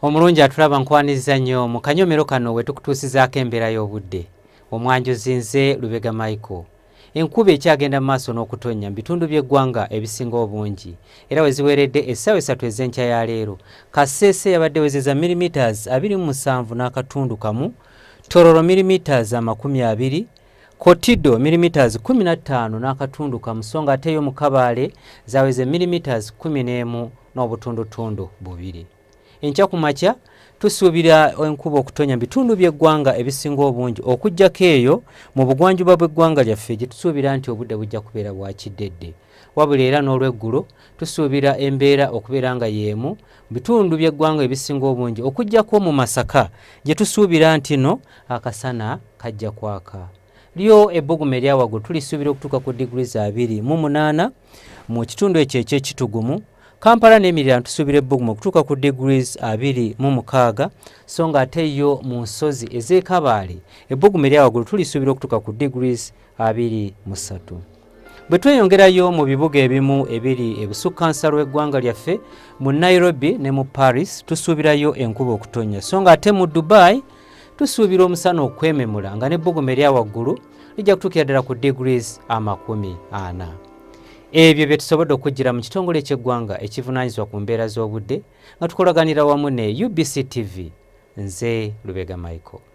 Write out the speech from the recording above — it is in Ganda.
Omulungi atulaba nkwaniza nnyo mu kanyomero kano we tukutuusizaako embeera y'obudde. Omwanjuzi nze Lubega Micheal. Enkuba ekyagenda mu maaso n'okutonnya mu bitundu by'eggwanga ebisinga obungi. Era we ziweeredde essaawa 3 ez'enkya ya leero. Kasese yabadde wezeza 27 n'akatundu kamu, Tororo 20, Kotido 15 n'akatundu kamu, so nga ate yo mu Kabaale zaweze 11 n'obutundutundu 2. Enkya ku makya tusuubira enkuba okutonya mu bitundu by'eggwanga ebisinga obungi okuggyako eyo mu bugwanjuba bw'eggwanga lyaffe gye tusuubira nti obudde bujja kubeera bwa kiddedde. Wabula era n'olweggulo tusuubira embeera okubeera nga y'emu mu bitundu by'eggwanga ebisinga obungi okuggyako mu Masaka gye tusuubira nti no akasana kajja kwaka. Lyo ebbugumu erya waggulu tulisuubira okutuuka ku degrees 28 mu kitundu ekyo eky'ekitugumu. Kampala n'emirala tusuubira ebbugumu okutuuka ku degrees 26, so nga ate yo mu nsozi ez'e Kabaale ebbugumu erya waggulu tulisuubira okutuuka ku degrees 23. Bwe tweyongerayo mu bibuga ebimu ebiri ebusukkansa lw'eggwanga lyaffe mu Nairobi ne mu Paris tusuubirayo enkuba okutonya, so nga ate mu Dubai tusuubira omusana okwememula nga n'ebbugumu erya waggulu lijja kutuukira ddala ku degrees 40. Ebyo bye tusobodde okujjira mu kitongole ky'eggwanga ekivunaanyizibwa ku mbeera z'obudde nga tukolaganira wamu ne UBC TV. Nze Lubega Micheal.